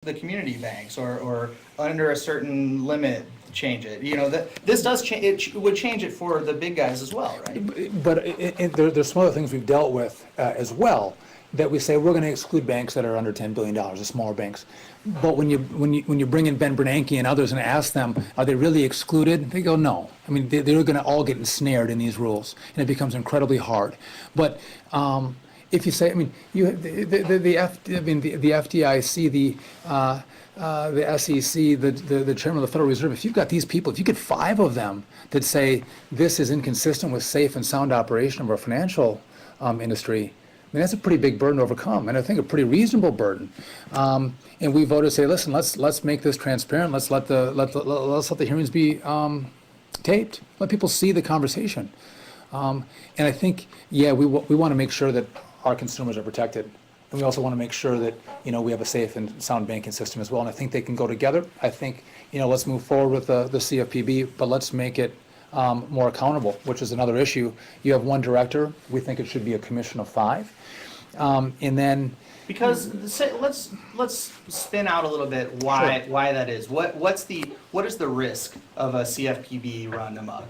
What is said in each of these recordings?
the community banks or under a certain limit, change it. This does change, would change it for the big guys as well, right? But there's some other things we've dealt with as well, that we say we're going to exclude banks that are under $10 billion, the smaller banks. But when you bring in Ben Bernanke and others and ask them, are they really excluded? They go, no. I mean, they're going to all get ensnared in these rules, and it becomes incredibly hard. But if you say, I mean, the FDIC, the SEC, the chairman of the Federal Reserve, if you've got these people, if you get 5 of them that say this is inconsistent with safe and sound operation of our financial industry, I mean, that's a pretty big burden to overcome, and I think a pretty reasonable burden. And we voted to say, listen, let's make this transparent. Let's let the hearings be taped. Let people see the conversation. And I think, yeah, we want to make sure that our consumers are protected. And we also want to make sure that, we have a safe and sound banking system as well. And I think they can go together. I think, let's move forward with the CFPB, but let's make it more accountable, which is another issue. You have 1 director. We think it should be a commission of 5. And then... Because let's spin out a little bit why that is. What is the risk of a CFPB run amok?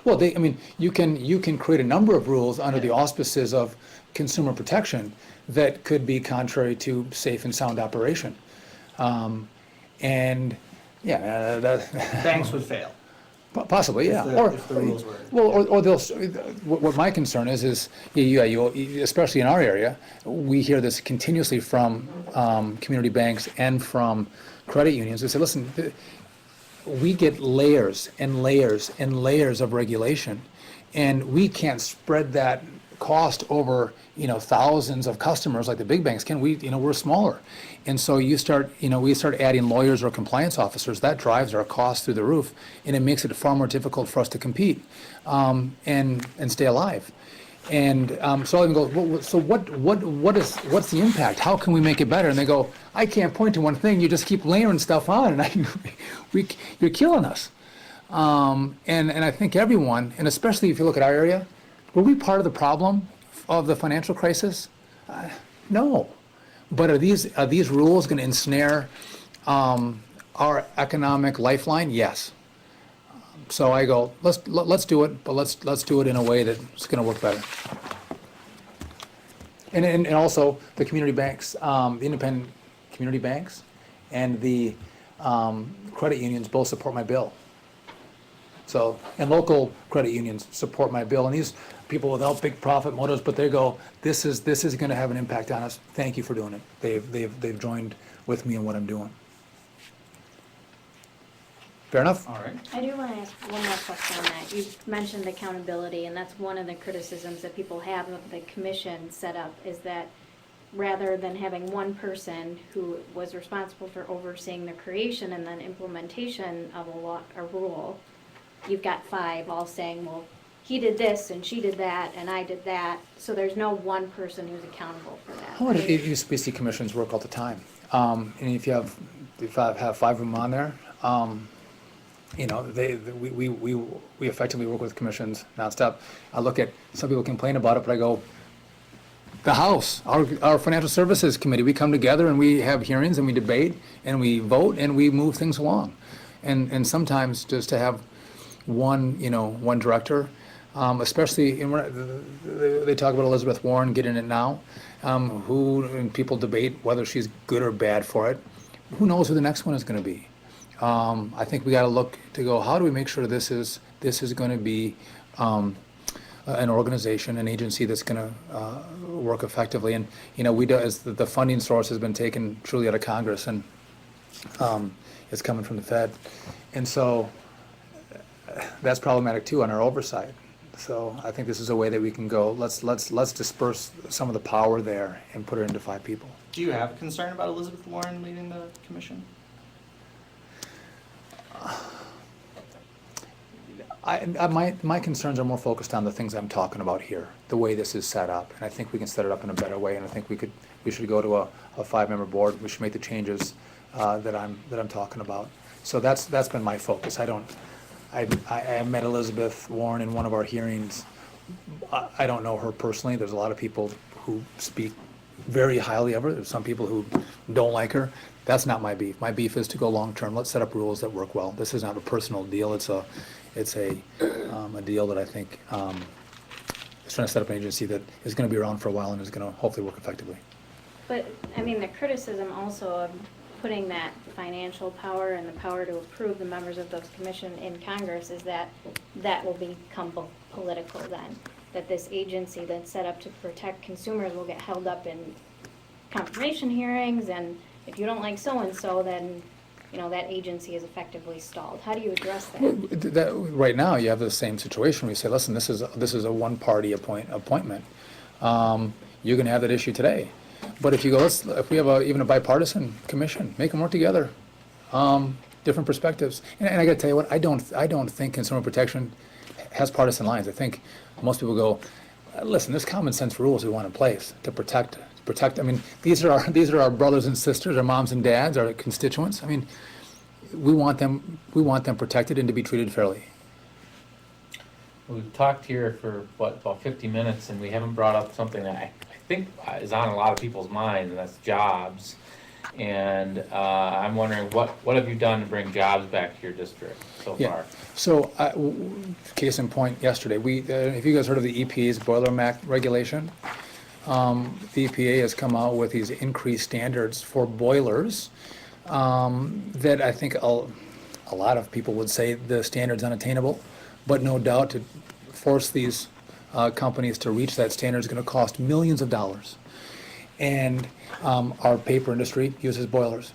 Well, you can create a number of rules under the auspices of consumer protection that could be contrary to safe and sound operation. And yeah, banks would fail. Possibly, yeah. If the rules were. Well, or they'll. What my concern is especially in our area, we hear this continuously from community banks and from credit unions. They say, listen, we get layers and layers and layers of regulation, and we can't spread that cost over thousands of customers like the big banks can. We're smaller, and so we start adding lawyers or compliance officers. That drives our costs through the roof, and it makes it far more difficult for us to compete and stay alive. And so I go, so what's the impact? How can we make it better? And they go, I can't point to one thing. You just keep layering stuff on, and you're killing us. And I think everyone, and especially if you look at our area, were we part of the problem of the financial crisis? No. But are these rules going to ensnare our economic lifeline? Yes. So I go, let's do it, but let's do it in a way that's going to work better. And also the community banks, the independent community banks, and the credit unions both support my bill. So, and local credit unions support my bill, and these people without big profit motives, but they go, this is going to have an impact on us. Thank you for doing it. They've joined with me in what I'm doing. Fair enough? All right. I do want to ask one more question on that. You mentioned accountability, and that's one of the criticisms that people have of the commission set up, is that rather than having one person who was responsible for overseeing the creation and then implementation of a rule, you've got 5 all saying, well, he did this and she did that and I did that. So there's no one person who's accountable for that. Oh, we see commissions work all the time. And if I have 5 of them on there, we effectively work with commissions nonstop. I look at, some people complain about it, but I go, the House, our Financial Services Committee, we come together and we have hearings and we debate and we vote and we move things along. And sometimes just to have one director, especially, they talk about Elizabeth Warren getting it now, and people debate whether she's good or bad for it. Who knows who the next one is going to be? I think we got to look to go, how do we make sure this is going to be an organization, an agency that's going to work effectively? And we do, as the funding source has been taken truly out of Congress, and it's coming from the Fed, and so that's problematic too on our oversight. So I think this is a way that we can go, let's disperse some of the power there and put it into 5 people. Do you have concern about Elizabeth Warren leading the commission? My concerns are more focused on the things I'm talking about here, the way this is set up, and I think we can set it up in a better way. And I think we should go to a 5-member board. We should make the changes that I'm talking about. So that's been my focus. I met Elizabeth Warren in one of our hearings. I don't know her personally. There's a lot of people who speak very highly of her. There's some people who don't like her. That's not my beef. My beef is to go long-term. Let's set up rules that work well. This is not a personal deal. It's a deal that I think is trying to set up an agency that is going to be around for a while and is going to hopefully work effectively. But, I mean, the criticism also of putting that financial power and the power to approve the members of those commission in Congress is that that will become political then. That this agency that's set up to protect consumers will get held up in confirmation hearings, and if you don't like so-and-so, then, you know, that agency is effectively stalled. How do you address that? Right now, you have the same situation where you say, listen, this is a one-party appointment. You're going to have that issue today. But if you go, if we have even a bipartisan commission, make them work together. Different perspectives. And I got to tell you what, I don't think consumer protection has partisan lines. I think most people go, listen, there's common sense rules we want in place to protect. I mean, these are our brothers and sisters, our moms and dads, our constituents. I mean, we want them protected and to be treated fairly. We've talked here for, about 50 minutes, and we haven't brought up something that I think is on a lot of people's minds, and that's jobs. And I'm wondering, what have you done to bring jobs back to your district so far? So, case in point, yesterday, have you guys heard of the EPA's Boiler MAC regulation? The EPA has come out with these increased standards for boilers that I think a lot of people would say the standard's unattainable, but no doubt to force these companies to reach that standard is going to cost millions of dollars. And our paper industry uses boilers.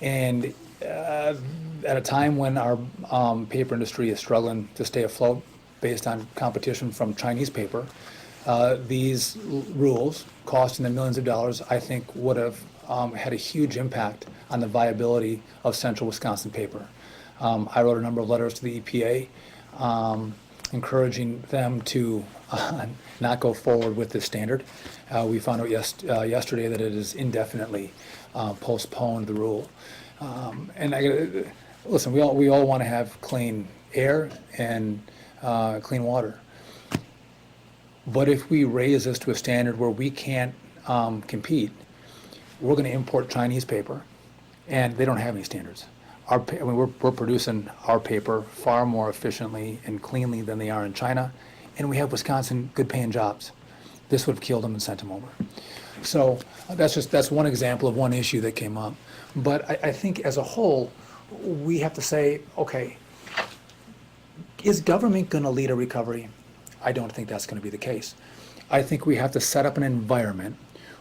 And at a time when our paper industry is struggling to stay afloat based on competition from Chinese paper, these rules costing them millions of dollars, I think would have had a huge impact on the viability of central Wisconsin paper. I wrote a number of letters to the EPA encouraging them to not go forward with this standard. We found out yesterday that it is indefinitely postponed, the rule. And listen, we all want to have clean air and clean water. But if we raise this to a standard where we can't compete, we're going to import Chinese paper, and they don't have any standards. We're producing our paper far more efficiently and cleanly than they are in China, and we have Wisconsin good-paying jobs. This would have killed them and sent them over. So that's one example of one issue that came up. But I think as a whole, we have to say, okay, is government going to lead a recovery? I don't think that's going to be the case. I think we have to set up an environment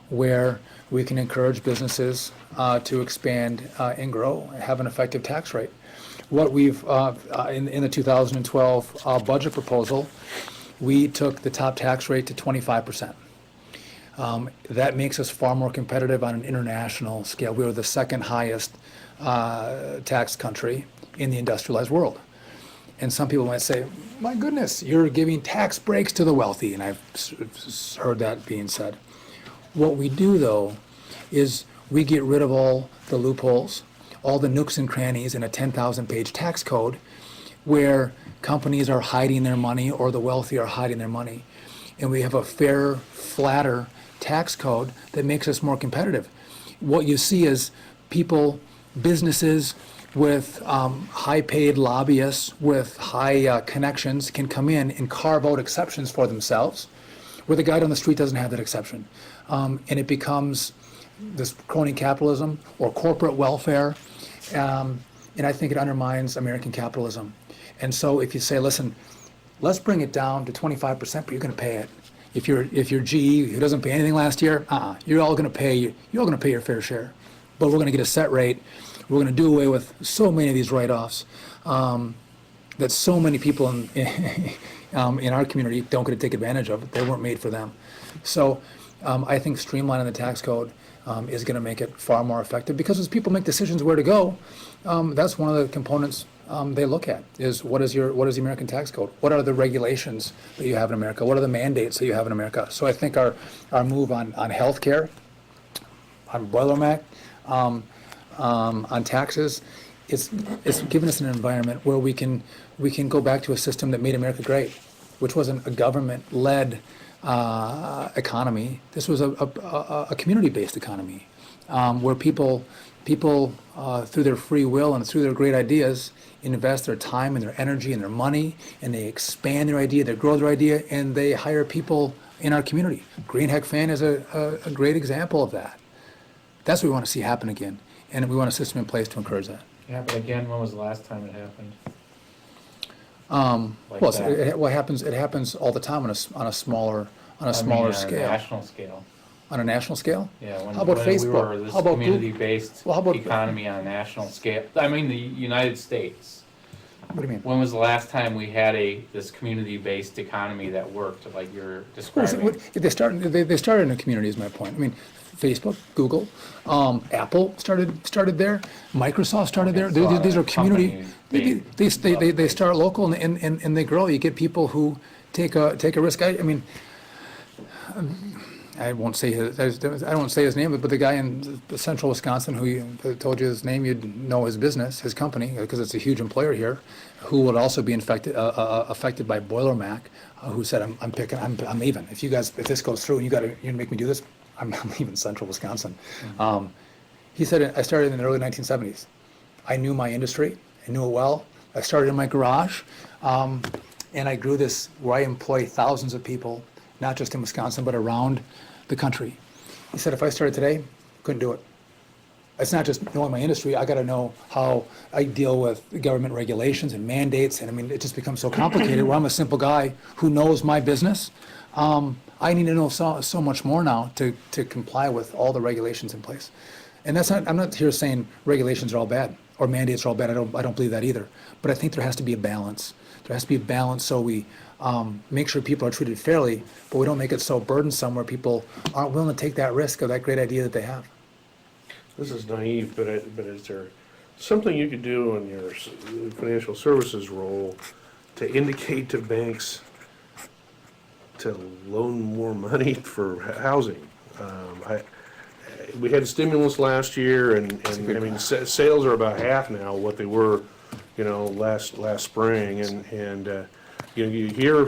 where we can encourage businesses to expand and grow, have an effective tax rate. What we've, in the 2012 budget proposal, we took the top tax rate to 25%. That makes us far more competitive on an international scale. We were the second highest tax country in the industrialized world. And some people might say, my goodness, you're giving tax breaks to the wealthy, and I've heard that being said. What we do, though, is we get rid of all the loopholes, all the nooks and crannies in a 10,000-page tax code where companies are hiding their money or the wealthy are hiding their money. And we have a fairer, flatter tax code that makes us more competitive. What you see is people, businesses with high-paid lobbyists with high connections can come in and carve out exceptions for themselves where the guy down the street doesn't have that exception. And it becomes this crony capitalism or corporate welfare, and I think it undermines American capitalism. And so if you say, listen, let's bring it down to 25%, but you're going to pay it. If you're GE who doesn't pay anything last year, you're all going to pay your fair share. But we're going to get a set rate. We're going to do away with so many of these write-offs that so many people in our community don't get to take advantage of. They weren't made for them. So I think streamlining the tax code is going to make it far more effective because as people make decisions where to go, that's one of the components they look at is what is the American tax code? What are the regulations that you have in America? What are the mandates that you have in America? So I think our move on healthcare, on Boiler MAC, on taxes, it's given us an environment where we can go back to a system that made America great, which wasn't a government-led economy. This was a community-based economy, where people through their free will and through their great ideas invest their time and their energy and their money, and they expand their idea, they grow their idea, and they hire people in our community. Green Heck Fan is a great example of that. That's what we want to see happen again, and we want a system in place to encourage that. Yeah, but again, when was the last time it happened? Like Well, that? it happens all the time on a smaller I mean, smaller on a scale. national scale. On a national scale? Yeah, when, How about when we Facebook? were this How about Google? community-based Well, how about- economy on a national scale, I mean, the United States. What do you mean? When was the last time we had this community-based economy that worked, like you're describing? They started in a community, is my point. I mean, Facebook, Google, Apple started there, Microsoft started there. Okay, so These are community. companies, They start local and they grow. You get people who take a risk. I mean, I won't say his name, but the guy in central Wisconsin who told you his name, you'd know his business, his company, because it's a huge employer here, who would also be affected by Boiler Mac, who said, I'm leaving. If this goes through and you make me do this, I'm leaving central Wisconsin. He said, I started in the early 1970s. I knew my industry. I knew it well. I started in my garage, and I grew this where I employ thousands of people, not just in Wisconsin, but around the country. He said, if I started today, couldn't do it. It's not just knowing my industry, I gotta know how I deal with government regulations and mandates, and I mean, it just becomes so complicated, where I'm a simple guy who knows my business. I need to know so much more now to comply with all the regulations in place. And I'm not here saying regulations are all bad, or mandates are all bad, I don't believe that either. But I think there has to be a balance. There has to be a balance so we make sure people are treated fairly, but we don't make it so burdensome where people aren't willing to take that risk of that great idea that they have. This is naive, but is there something you could do in your financial services role to indicate to banks to loan more money for housing? We had stimulus last year, and I mean, sales are about half now what they were, last spring, and you hear